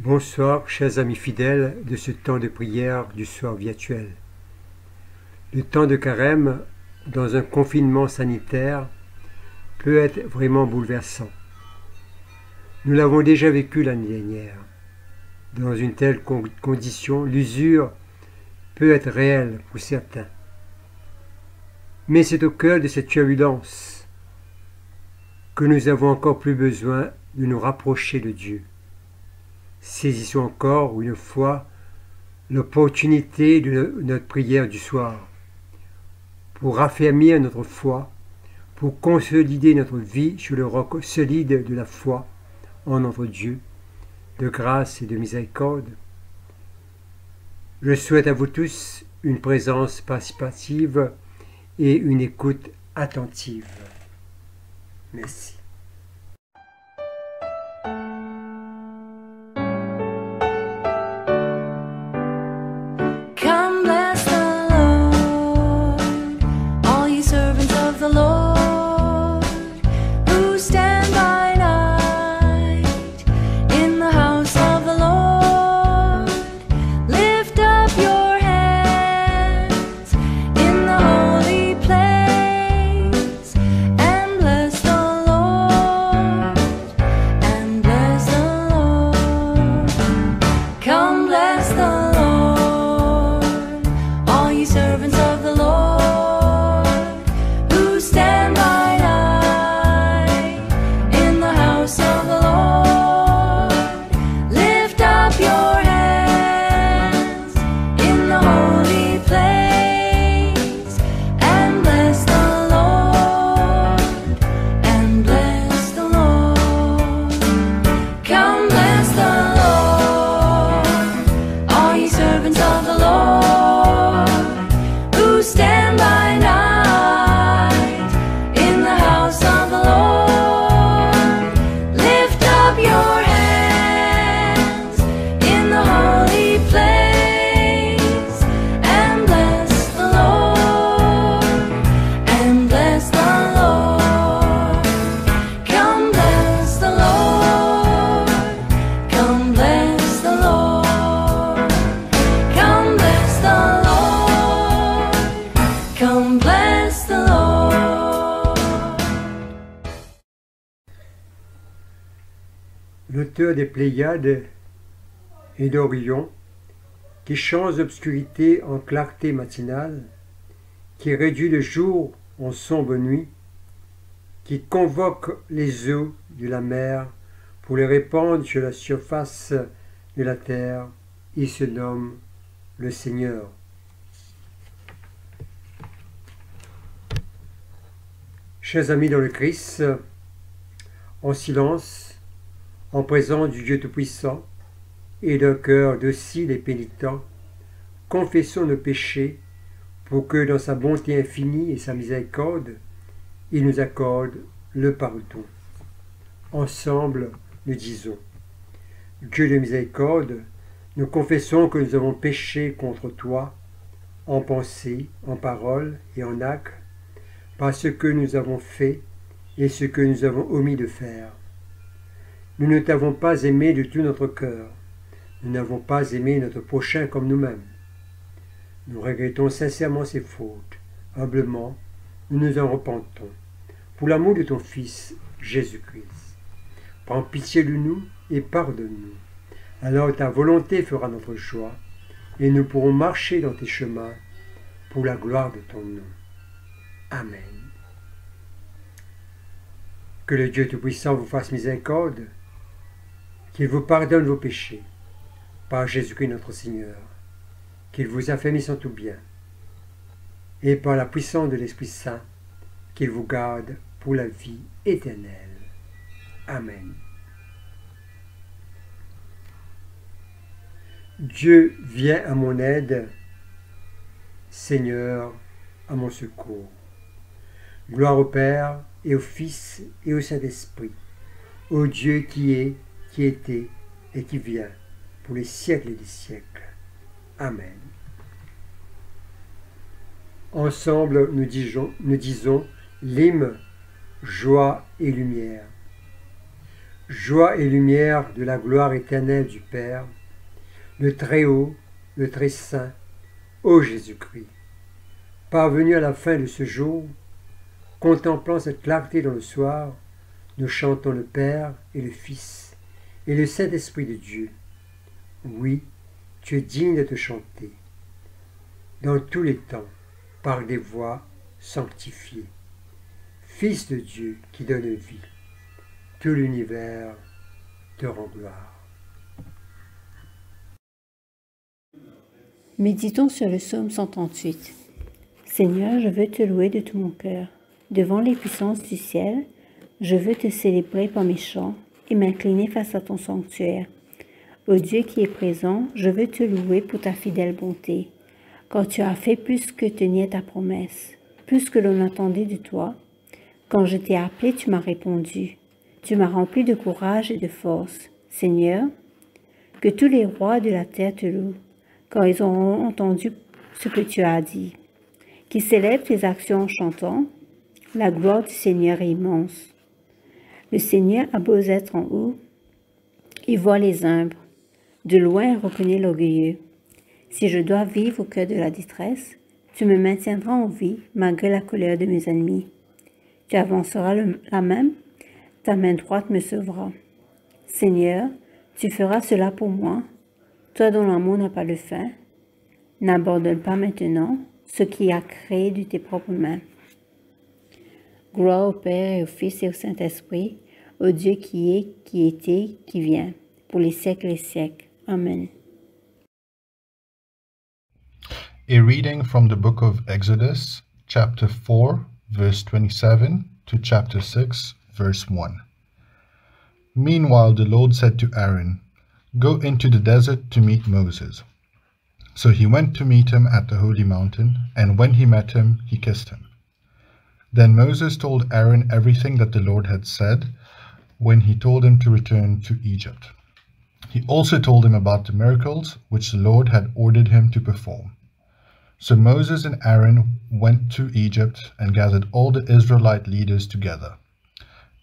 Bonsoir, chers amis fidèles de ce temps de prière du soir virtuel. Le temps de carême, dans un confinement sanitaire, peut être vraiment bouleversant. Nous l'avons déjà vécu l'année dernière. Dans une telle condition, l'usure peut être réelle pour certains. Mais c'est au cœur de cette turbulence que nous avons encore plus besoin de nous rapprocher de Dieu. Saisissons encore une fois l'opportunité de notre prière du soir pour raffermir notre foi, pour consolider notre vie sur le roc solide de la foi en notre Dieu, de grâce et de miséricorde. Je souhaite à vous tous une présence participative et une écoute attentive. Merci. L'auteur des Pléiades et d'Orion, qui change l'obscurité en clarté matinale, qui réduit le jour en sombre nuit, qui convoque les eaux de la mer pour les répandre sur la surface de la terre, il se nomme le Seigneur. Chers amis dans le Christ, en silence, en présence du Dieu Tout-Puissant et d'un cœur docile et pénitent, confessons nos péchés pour que, dans sa bonté infinie et sa miséricorde, il nous accorde le pardon. Ensemble, nous disons: Dieu de miséricorde, nous confessons que nous avons péché contre toi, en pensée, en parole et en acte, par ce que nous avons fait et ce que nous avons omis de faire. Nous ne t'avons pas aimé de tout notre cœur. Nous n'avons pas aimé notre prochain comme nous-mêmes. Nous regrettons sincèrement ces fautes. Humblement, nous nous en repentons. Pour l'amour de ton Fils, Jésus-Christ. Prends pitié de nous et pardonne-nous. Alors ta volonté fera notre joie et nous pourrons marcher dans tes chemins pour la gloire de ton nom. Amen. Que le Dieu Tout-Puissant vous fasse miséricorde, qu'il vous pardonne vos péchés, par Jésus-Christ notre Seigneur, qu'il vous affermisse en tout bien, et par la puissance de l'Esprit Saint, qu'il vous garde pour la vie éternelle. Amen. Dieu, viens à mon aide, Seigneur, à mon secours. Gloire au Père, et au Fils, et au Saint-Esprit, au Dieu qui est, qui était, et qui vient, pour les siècles des siècles. Amen. Ensemble, nous disons l'hymne Joie et lumière. joie et lumière de la gloire éternelle du Père, le Très-Haut, le Très-Saint, ô Jésus-Christ. Parvenu à la fin de ce jour, contemplant cette clarté dans le soir, nous chantons le Père et le Fils et le Saint-Esprit de Dieu. Oui, tu es digne de te chanter, dans tous les temps, par des voix sanctifiées. Fils de Dieu qui donne vie, tout l'univers te rend gloire. Méditons sur le psaume 138. Seigneur, je veux te louer de tout mon cœur. Devant les puissances du ciel, je veux te célébrer par mes chants et m'incliner face à ton sanctuaire. Ô Dieu qui est présent, je veux te louer pour ta fidèle bonté, car tu as fait plus que tenir ta promesse, plus que l'on attendait de toi. Quand je t'ai appelé, tu m'as répondu. Tu m'as rempli de courage et de force. Seigneur, que tous les rois de la terre te louent, quand ils auront entendu ce que tu as dit. Qu'ils célèbrent tes actions en chantant, la gloire du Seigneur est immense. Le Seigneur a beau être en haut, il voit les humbles, de loin il reconnaît l'orgueilleux. Si je dois vivre au cœur de la détresse, tu me maintiendras en vie malgré la colère de mes ennemis. Tu avanceras la main, ta main droite me sauvera. Seigneur, tu feras cela pour moi, toi dont l'amour n'a pas de fin. N'abandonne pas maintenant ce qui a créé de tes propres mains. Gloire au Père et au Fils et au Saint-Esprit, au Dieu qui est, qui était, qui vient, pour les siècles et siècles. Amen. A reading from the book of Exodus, chapter 4, verse 27 to chapter 6, verse 1. Meanwhile, the Lord said to Aaron, "Go into the desert to meet Moses." So he went to meet him at the holy mountain, and when he met him, he kissed him. Then Moses told Aaron everything that the Lord had said when he told him to return to Egypt. He also told him about the miracles which the Lord had ordered him to perform. So Moses and Aaron went to Egypt and gathered all the Israelite leaders together.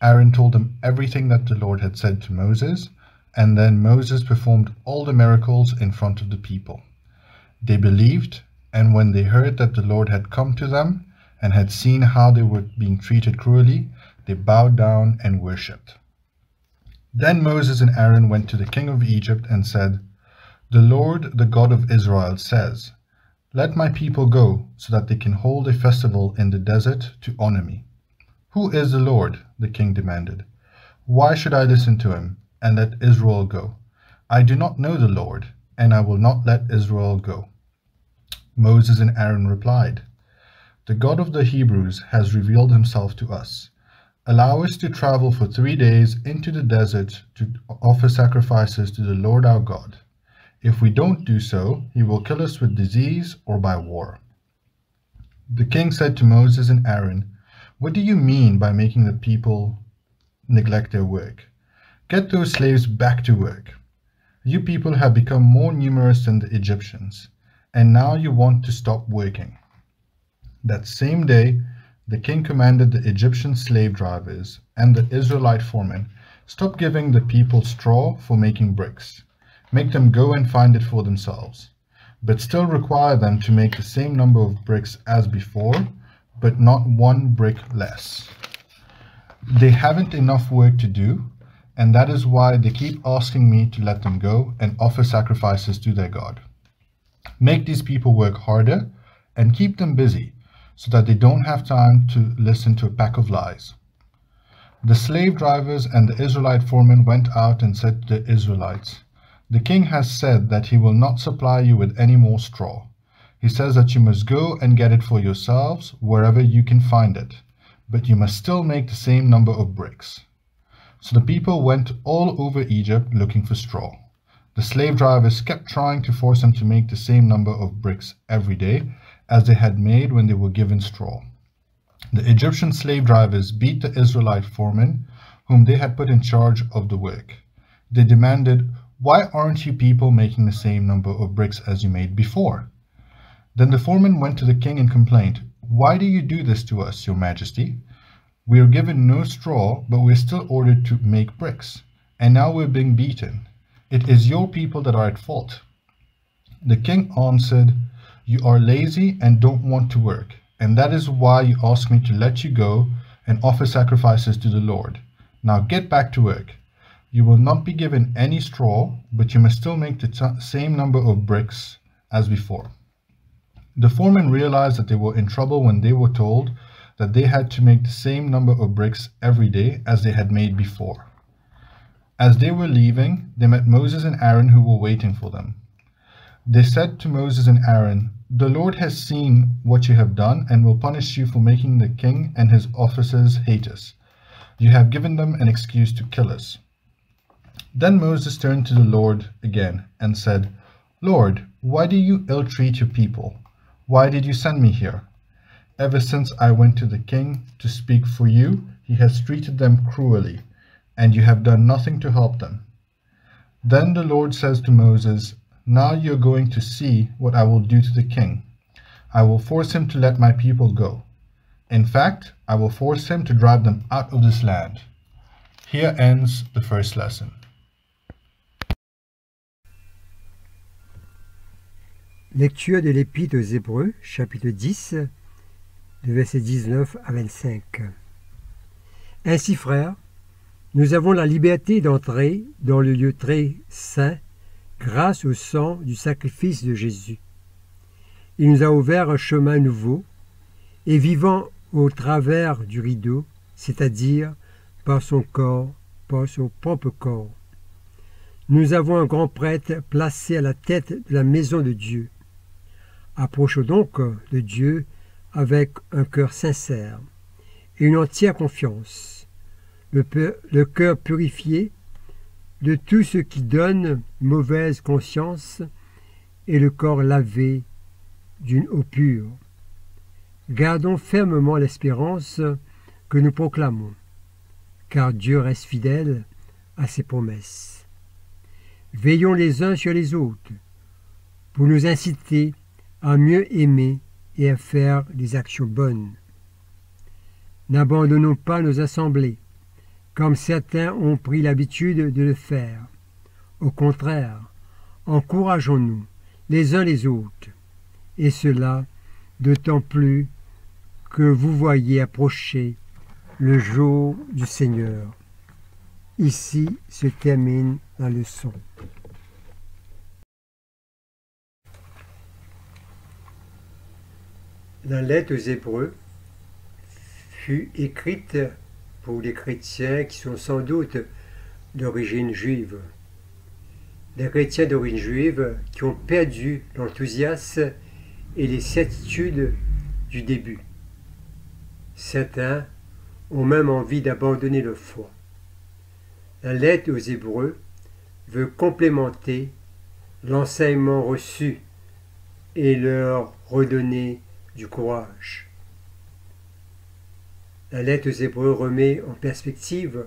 Aaron told them everything that the Lord had said to Moses, and then Moses performed all the miracles in front of the people. They believed, and when they heard that the Lord had come to them and had seen how they were being treated cruelly, they bowed down and worshipped. Then Moses and Aaron went to the king of Egypt and said, "The Lord, the God of Israel, says, 'Let my people go, so that they can hold a festival in the desert to honor me.'" "Who is the Lord?" the king demanded. "Why should I listen to him and let Israel go? I do not know the Lord, and I will not let Israel go." Moses and Aaron replied, "The God of the Hebrews has revealed himself to us. Allow us to travel for 3 days into the desert to offer sacrifices to the Lord our God. If we don't do so, he will kill us with disease or by war." The king said to Moses and Aaron, "What do you mean by making the people neglect their work? Get those slaves back to work. You people have become more numerous than the Egyptians, and now you want to stop working." That same day, the king commanded the Egyptian slave drivers and the Israelite foremen, "Stop giving the people straw for making bricks. Make them go and find it for themselves, but still require them to make the same number of bricks as before, but not 1 brick less. They haven't enough work to do, and that is why they keep asking me to let them go and offer sacrifices to their God. Make these people work harder and keep them busy, so that they don't have time to listen to a pack of lies." The slave drivers and the Israelite foremen went out and said to the Israelites, "The king has said that he will not supply you with any more straw. He says that you must go and get it for yourselves wherever you can find it, but you must still make the same number of bricks." So the people went all over Egypt looking for straw. The slave drivers kept trying to force them to make the same number of bricks every day as they had made when they were given straw. The Egyptian slave drivers beat the Israelite foremen, whom they had put in charge of the work. They demanded, "Why aren't you people making the same number of bricks as you made before?" Then the foreman went to the king and complained, "Why do you do this to us, your majesty? We are given no straw, but we are still ordered to make bricks. and now we're being beaten. It is your people that are at fault." The king answered, "You are lazy and don't want to work, and that is why you ask me to let you go and offer sacrifices to the Lord. Now get back to work. You will not be given any straw, but you must still make the same number of bricks as before." The foremen realized that they were in trouble when they were told that they had to make the same number of bricks every day as they had made before. As they were leaving, they met Moses and Aaron, who were waiting for them. They said to Moses and Aaron, "The Lord has seen what you have done and will punish you for making the king and his officers hate us. You have given them an excuse to kill us." Then Moses turned to the Lord again and said, "Lord, why do you ill-treat your people? Why did you send me here? Ever since I went to the king to speak for you, he has treated them cruelly, and you have done nothing to help them." Then the Lord says to Moses, "Now you are going to see what I will do to the king. I will force him to let my people go. In fact, I will force him to drive them out of this land." Here ends the first lesson. Lecture de l'Épître aux Hébreux, chapitre 10, de versets 19 à 25. Ainsi, frères, nous avons la liberté d'entrer dans le lieu très saint grâce au sang du sacrifice de Jésus. Il nous a ouvert un chemin nouveau, et vivant au travers du rideau, c'est-à-dire par son corps, par son propre corps. Nous avons un grand prêtre placé à la tête de la maison de Dieu. Approchons donc de Dieu avec un cœur sincère et une entière confiance, le cœur purifié de tout ce qui donne mauvaise conscience et le corps lavé d'une eau pure. Gardons fermement l'espérance que nous proclamons, car Dieu reste fidèle à ses promesses. Veillons les uns sur les autres pour nous inciter à mieux aimer et à faire des actions bonnes. N'abandonnons pas nos assemblées, comme certains ont pris l'habitude de le faire. Au contraire, encourageons-nous les uns les autres, et cela d'autant plus que vous voyez approcher le jour du Seigneur. Ici se termine la leçon. La lettre aux Hébreux fut écrite pour les chrétiens qui sont sans doute d'origine juive. Les chrétiens d'origine juive qui ont perdu l'enthousiasme et les certitudes du début. Certains ont même envie d'abandonner leur foi. La lettre aux Hébreux veut complémenter l'enseignement reçu et leur redonner du courage. La lettre aux Hébreux remet en perspective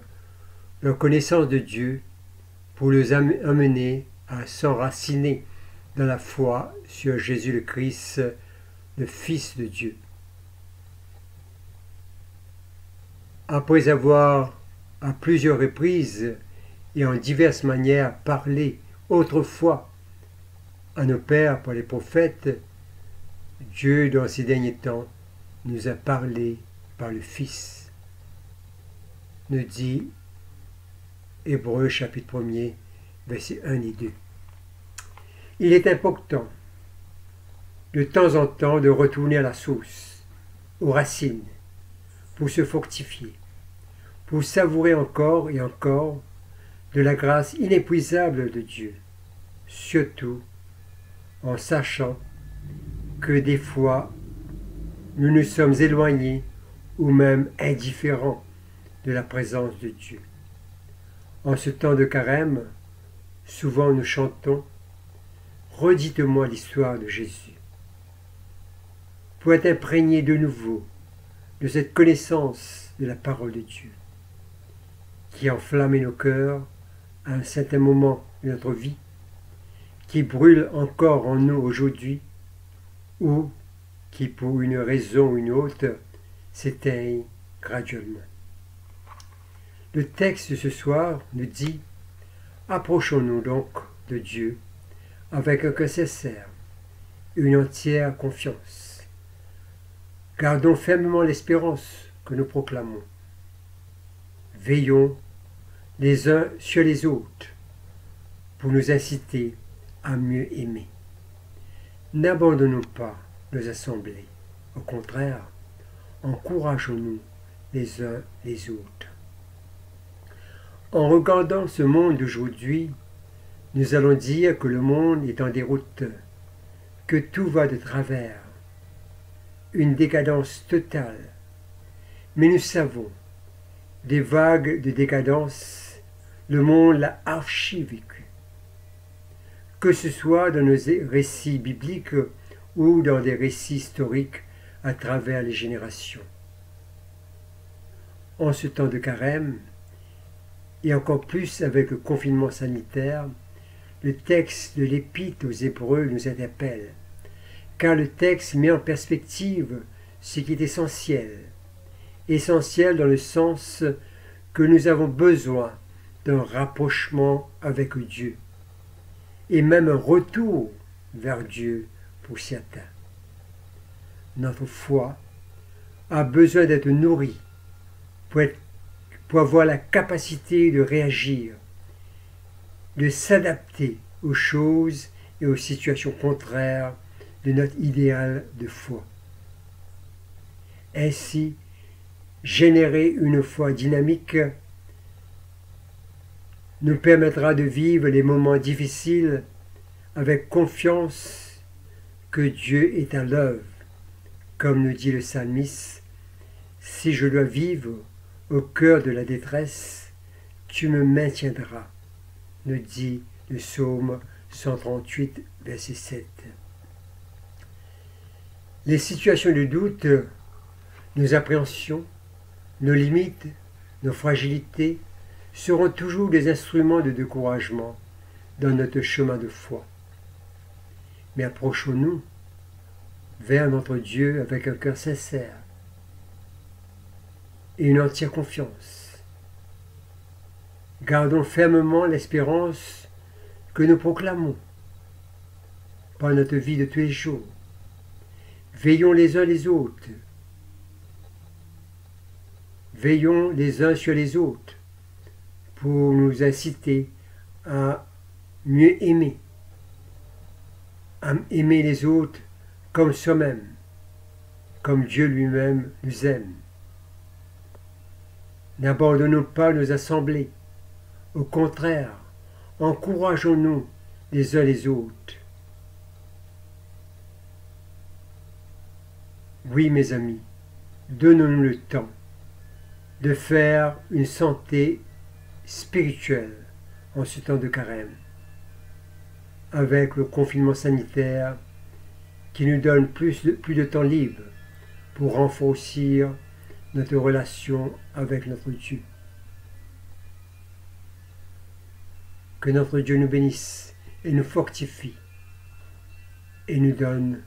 leur connaissance de Dieu pour les amener à s'enraciner dans la foi sur Jésus le Christ, le Fils de Dieu. Après avoir à plusieurs reprises et en diverses manières parlé autrefois à nos pères par les prophètes, Dieu, dans ces derniers temps, nous a parlé par le Fils, nous dit Hébreux chapitre 1er, versets 1 et 2. Il est important, de temps en temps, de retourner à la source, aux racines, pour se fortifier, pour savourer encore et encore de la grâce inépuisable de Dieu, surtout en sachant que des fois, nous nous sommes éloignés ou même indifférents de la présence de Dieu. En ce temps de carême, souvent nous chantons « Redites-moi l'histoire de Jésus » pour être imprégné de nouveau de cette connaissance de la parole de Dieu qui a enflammé nos cœurs à un certain moment de notre vie, qui brûle encore en nous aujourd'hui ou qui, pour une raison ou une autre, s'éteigne graduellement. Le texte de ce soir nous dit Approchons-nous donc de Dieu avec un cœur sincère et une entière confiance. Gardons fermement l'espérance que nous proclamons. Veillons les uns sur les autres pour nous inciter à mieux aimer. N'abandonnons pas nos assemblées. Au contraire, encourageons-nous les uns les autres. En regardant ce monde d'aujourd'hui, nous allons dire que le monde est en déroute, que tout va de travers, une décadence totale. Mais nous savons, des vagues de décadence, le monde l'a archi-vécu. Que ce soit dans nos récits bibliques ou dans des récits historiques à travers les générations. En ce temps de carême, et encore plus avec le confinement sanitaire, le texte de l'Épître aux Hébreux nous interpelle, car le texte met en perspective ce qui est essentiel. Essentiel dans le sens que nous avons besoin d'un rapprochement avec Dieu, et même un retour vers Dieu pour certains. Notre foi a besoin d'être nourrie pour avoir la capacité de réagir, de s'adapter aux choses et aux situations contraires de notre idéal de foi. Ainsi, générer une foi dynamique nous permettra de vivre les moments difficiles avec confiance que Dieu est à l'œuvre. Comme nous dit le psalmiste, « Si je dois vivre au cœur de la détresse, tu me maintiendras », nous dit le psaume 138, verset 7. Les situations de doute, nos appréhensions, nos limites, nos fragilités seront toujours des instruments de découragement dans notre chemin de foi. Mais approchons-nous vers notre Dieu avec un cœur sincère et une entière confiance. Gardons fermement l'espérance que nous proclamons par notre vie de tous les jours. Veillons les uns les autres. Veillons les uns sur les autres pour nous inciter à mieux aimer, à aimer les autres comme soi-même, comme Dieu lui-même nous aime. N'abandonnons pas nos assemblées. Au contraire, encourageons-nous les uns les autres. Oui, mes amis, donnons-nous le temps de faire une santé spirituelle en ce temps de carême, avec le confinement sanitaire qui nous donne plus de temps libre pour renforcer notre relation avec notre Dieu. Que notre Dieu nous bénisse et nous fortifie et nous donne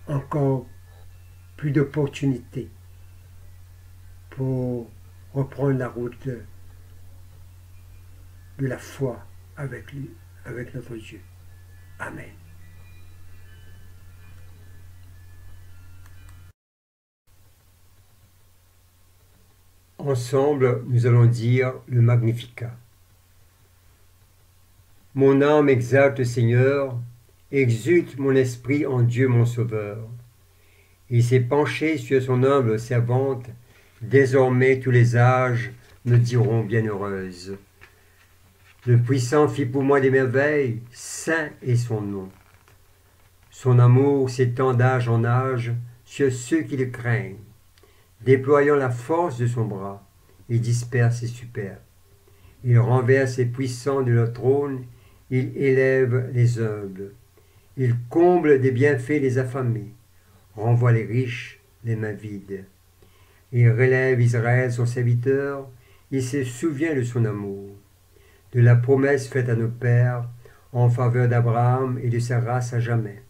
encore plus d'opportunités pour reprendre la route de la foi avec lui, avec notre Dieu. Amen. Ensemble, nous allons dire le Magnificat. Mon âme exalte le Seigneur, exulte mon esprit en Dieu mon Sauveur. Il s'est penché sur son humble servante, désormais tous les âges me diront bienheureuse. Le Puissant fit pour moi des merveilles, saint est son nom. Son amour s'étend d'âge en âge sur ceux qui le craignent. Déployant la force de son bras, il disperse les superbes. Il renverse les puissants de leur trône, il élève les humbles. Il comble des bienfaits les affamés, renvoie les riches les mains vides. Il relève Israël son serviteur, il se souvient de son amour, de la promesse faite à nos pères en faveur d'Abraham et de sa race à jamais.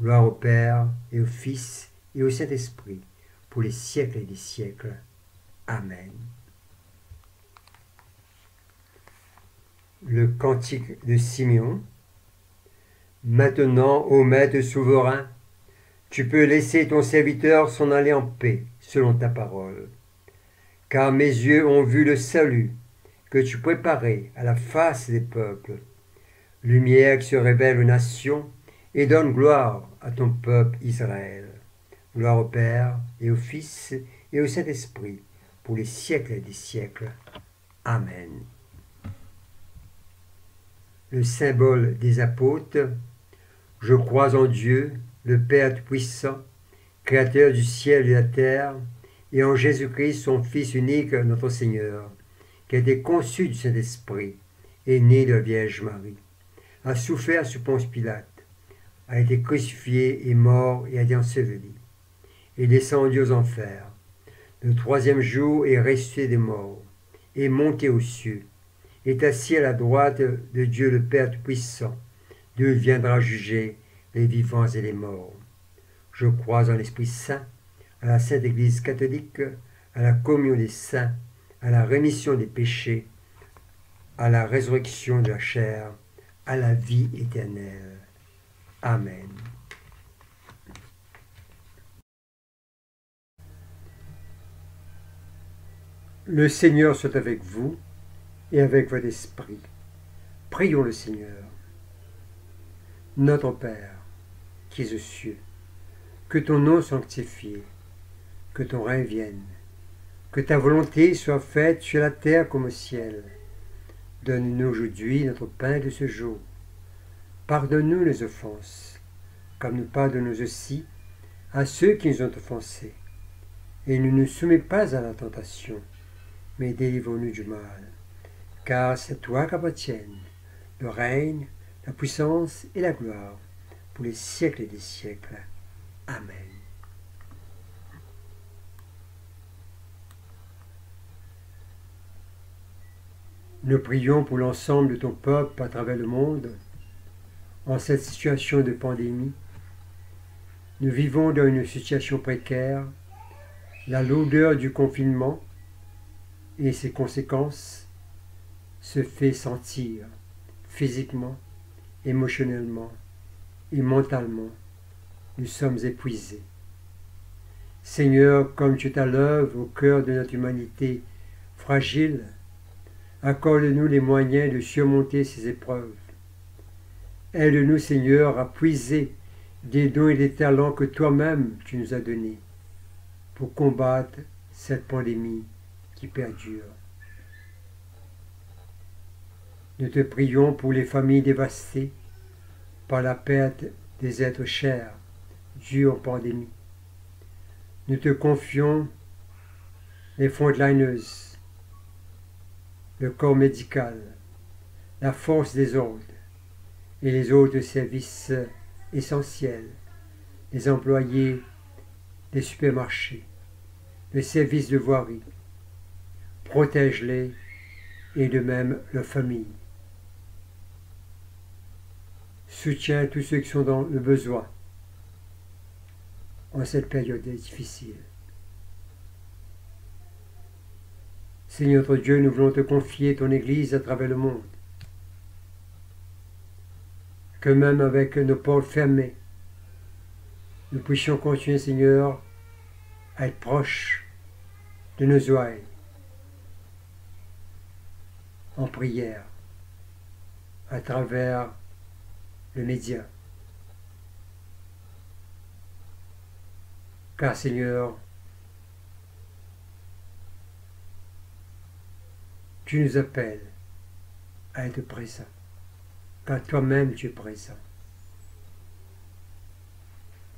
Gloire au Père et au Fils et au Saint-Esprit, pour les siècles et des siècles. Amen. Le cantique de Simeon. Maintenant, ô Maître souverain, tu peux laisser ton serviteur s'en aller en paix, selon ta parole. Car mes yeux ont vu le salut que tu préparais à la face des peuples. Lumière qui se révèle aux nations et donne gloire à ton peuple Israël. Gloire au Père et au Fils et au Saint-Esprit, pour les siècles des siècles. Amen. Le symbole des apôtres. Je crois en Dieu, le Père Tout-Puissant, Créateur du ciel et de la terre, et en Jésus-Christ, son Fils unique, notre Seigneur, qui a été conçu du Saint-Esprit, est né de la Vierge Marie, a souffert sous Ponce Pilate, a été crucifié et mort et a été enseveli, est descendu aux enfers. Le troisième jour est ressuscité des morts, est monté aux cieux, est assis à la droite de Dieu le Père Tout-Puissant. Dieu viendra juger les vivants et les morts. Je crois en l'Esprit Saint, à la Sainte Église catholique, à la communion des saints, à la rémission des péchés, à la résurrection de la chair, à la vie éternelle. Amen. Le Seigneur soit avec vous et avec votre esprit. Prions le Seigneur. Notre Père, qui es aux cieux, que ton nom soit sanctifié, que ton règne vienne, que ta volonté soit faite sur la terre comme au ciel. Donne-nous aujourd'hui notre pain de ce jour. Pardonne-nous les offenses, comme nous pardonnons aussi à ceux qui nous ont offensés. Et ne nous soumets pas à la tentation, mais délivre-nous du mal. Car c'est toi qu'appartiennent le règne, la puissance et la gloire, pour les siècles des siècles. Amen. Nous prions pour l'ensemble de ton peuple à travers le monde, en cette situation de pandémie. Nous vivons dans une situation précaire. La lourdeur du confinement et ses conséquences se fait sentir physiquement, émotionnellement et mentalement. Nous sommes épuisés. Seigneur, comme tu es à l'œuvre au cœur de notre humanité fragile, accorde-nous les moyens de surmonter ces épreuves. Aide-nous, Seigneur, à puiser des dons et des talents que toi-même tu nous as donnés pour combattre cette pandémie qui perdure. Nous te prions pour les familles dévastées par la perte des êtres chers dus aux pandémies. Nous te confions les frontliners, le corps médical, la force des ordres et les autres services essentiels, les employés des supermarchés, les services de voirie. Protège-les et de même leurs familles. Soutiens tous ceux qui sont dans le besoin en cette période difficile. Seigneur notre Dieu, nous voulons te confier ton Église à travers le monde. Que même avec nos portes fermées, nous puissions continuer, Seigneur, à être proches de nos oreilles, en prière, à travers le média. Car, Seigneur, tu nous appelles à être présents, car toi-même tu es présent.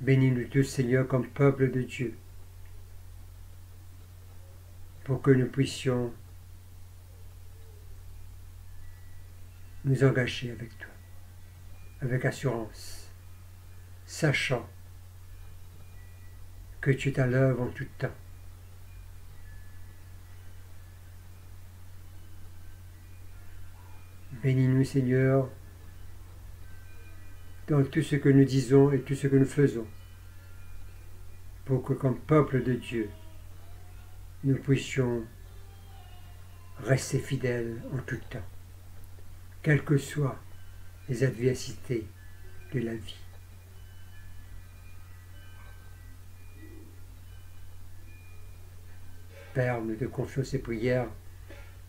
Bénis-nous tous, Seigneur, comme peuple de Dieu, pour que nous puissions nous engager avec toi, avec assurance, sachant que tu es à l'œuvre en tout temps. Bénis-nous, Seigneur, dans tout ce que nous disons et tout ce que nous faisons, pour que, comme peuple de Dieu, nous puissions rester fidèles en tout temps. quelles que soient les adversités de la vie. Père, nous te confions ces prières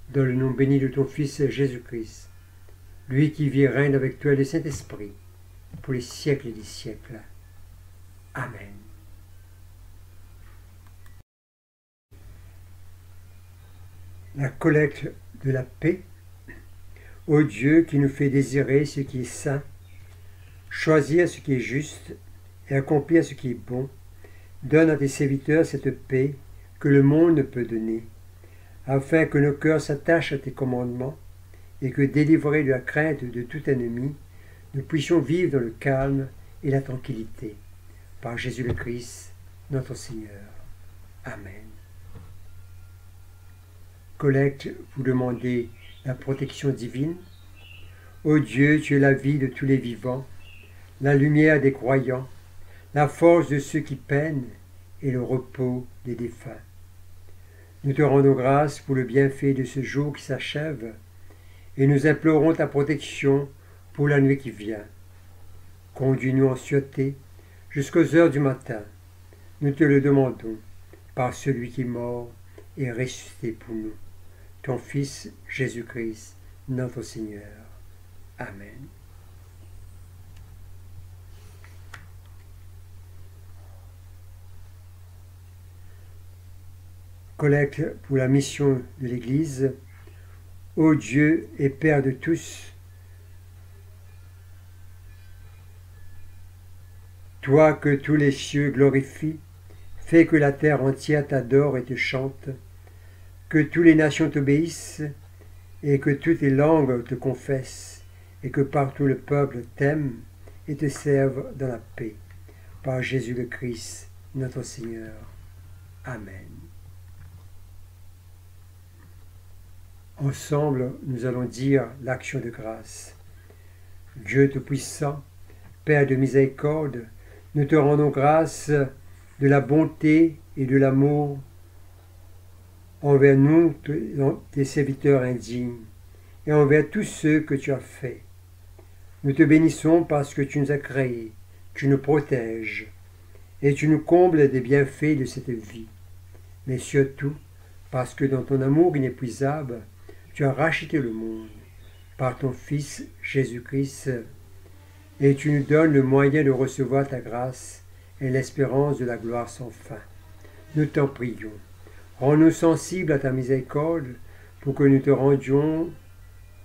dans le nom béni de ton Fils Jésus-Christ, lui qui vit et règne avec toi et le Saint-Esprit, pour les siècles des siècles. Amen. La collecte de la paix. Ô Dieu qui nous fait désirer ce qui est saint, choisir ce qui est juste et accomplir ce qui est bon, donne à tes serviteurs cette paix que le monde ne peut donner, afin que nos cœurs s'attachent à tes commandements et que, délivrés de la crainte de tout ennemi, nous puissions vivre dans le calme et la tranquillité. Par Jésus le Christ, notre Seigneur. Amen. Collecte, vous demandez la protection divine. Ô Dieu, tu es la vie de tous les vivants, la lumière des croyants, la force de ceux qui peinent et le repos des défunts. Nous te rendons grâce pour le bienfait de ce jour qui s'achève et nous implorons ta protection pour la nuit qui vient. Conduis-nous en sûreté jusqu'aux heures du matin. Nous te le demandons par celui qui est mort et ressuscité pour nous, ton Fils Jésus-Christ, notre Seigneur. Amen. Collecte pour la mission de l'Église. Ô Dieu et Père de tous, toi que tous les cieux glorifient, fais que la terre entière t'adore et te chante, que toutes les nations t'obéissent et que toutes les langues te confessent et que partout le peuple t'aime et te serve dans la paix. Par Jésus le Christ, notre Seigneur. Amen. Ensemble, nous allons dire l'action de grâce. Dieu Tout-Puissant, Père de miséricorde, nous te rendons grâce de la bonté et de l'amour envers nous, tes serviteurs indignes, et envers tous ceux que tu as faits. Nous te bénissons parce que tu nous as créés, tu nous protèges, et tu nous combles des bienfaits de cette vie. Mais surtout, parce que dans ton amour inépuisable, tu as racheté le monde par ton Fils Jésus-Christ, et tu nous donnes le moyen de recevoir ta grâce et l'espérance de la gloire sans fin. Nous t'en prions. Rends-nous sensibles à ta miséricorde pour que nous te rendions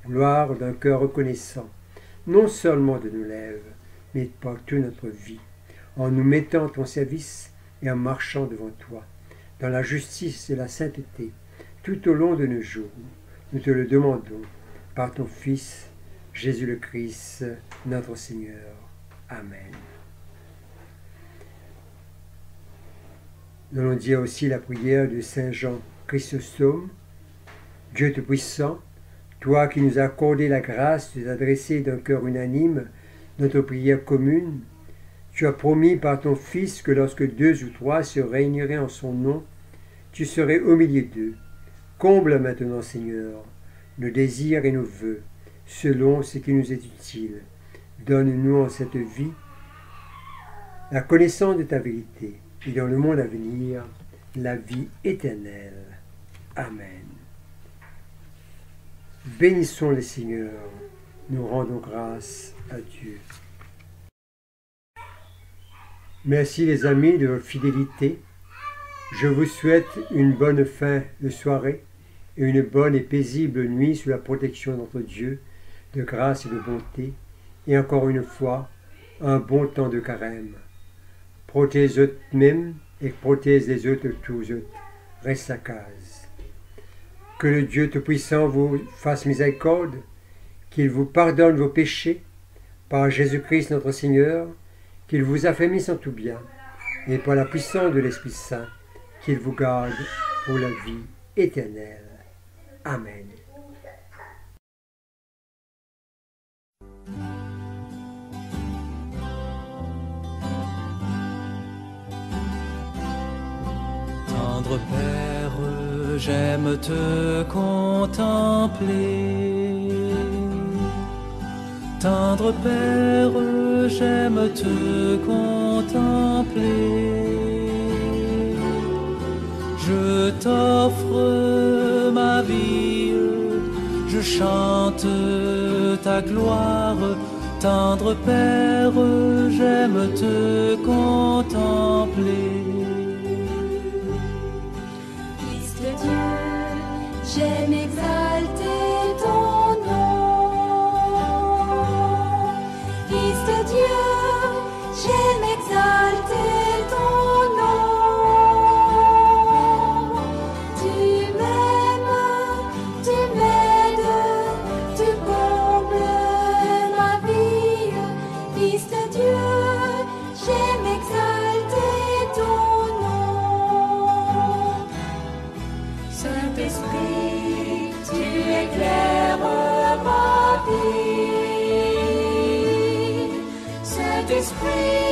gloire d'un cœur reconnaissant, non seulement de nos lèvres, mais par toute notre vie, en nous mettant à ton service et en marchant devant toi, dans la justice et la sainteté, tout au long de nos jours. Nous te le demandons par ton Fils, Jésus le Christ, notre Seigneur. Amen. Nous allons dire aussi la prière de Saint Jean Chrysostome. Dieu Tout-Puissant, toi qui nous as accordé la grâce de t'adresser d'un cœur unanime notre prière commune, tu as promis par ton Fils que lorsque 2 ou 3 se réuniraient en son nom, tu serais au milieu d'eux. Comble maintenant, Seigneur, nos désirs et nos vœux, selon ce qui nous est utile. Donne-nous en cette vie la connaissance de ta vérité, et dans le monde à venir, la vie éternelle. Amen. Bénissons le Seigneur, nous rendons grâce à Dieu. Merci les amis de votre fidélité. Je vous souhaite une bonne fin de soirée et une bonne et paisible nuit sous la protection de notre Dieu, de grâce et de bonté, et encore une fois, un bon temps de carême. Protège même et protège les autres tous autres. Reste à case. Que le Dieu Tout-Puissant vous fasse miséricorde, qu'il vous pardonne vos péchés, par Jésus-Christ notre Seigneur, qu'il vous affermisse en tout bien, et par la puissance de l'Esprit Saint, qu'il vous garde pour la vie éternelle. Amen. Tendre Père, j'aime te contempler. Tendre Père, j'aime te contempler. Je t'offre ma vie, je chante ta gloire. Tendre Père, j'aime te contempler. Fils de Dieu, j'aime exalter ton nom. Fils de Dieu, j'aime exalter ton nom. Tu m'aimes, tu m'aides, tu combles ma vie. Fils de Dieu, j'aime exalter ton nom. Saint-Esprit, tu éclaires ma vie. Saint-Esprit,